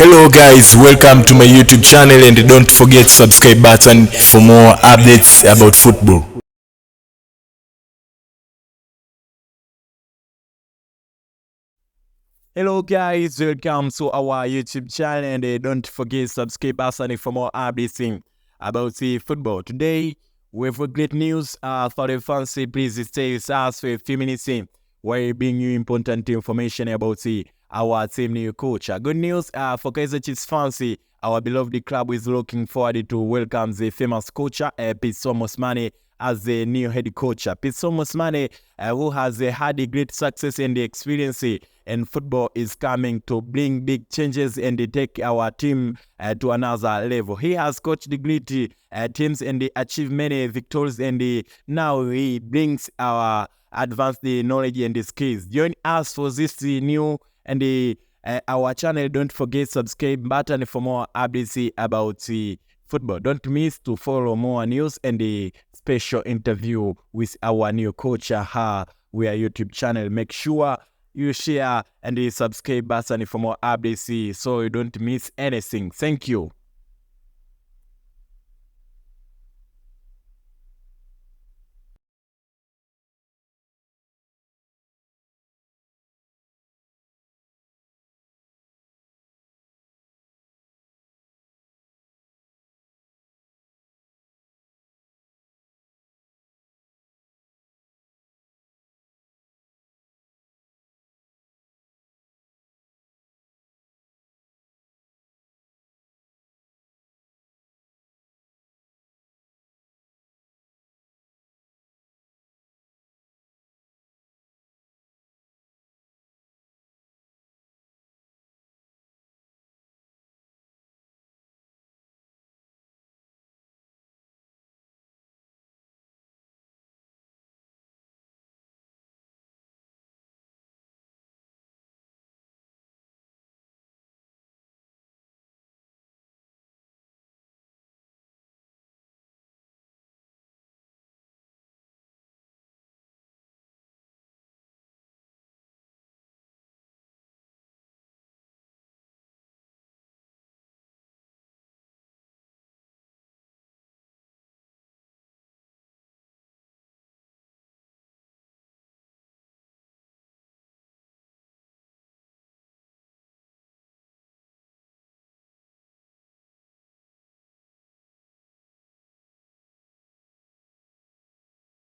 Hello guys, welcome to my YouTube channel and don't forget subscribe button for more updates about football. Hello guys, welcome to our YouTube channel and don't forget subscribe button for more updates about the football. Today we have great news for the fans. Please stay with us for a few minutes where we bring you important information about our team new coach. Good news for Kaizer Chiefs fans. Our beloved club is looking forward to welcome the famous coach Pitso Mosimane as the new head coach. Pitso Mosimane, who has had a great success and experience in football, is coming to bring big changes and take our team to another level. He has coached the great teams and achieved many victories, and now he brings our advanced knowledge and skills. Join us for this new and our channel. Don't forget subscribe button for more updates about football. Don't miss to follow more news and the special interview with our new coach. We are YouTube channel. Make sure you share and the subscribe button for more updates so you don't miss anything. Thank you.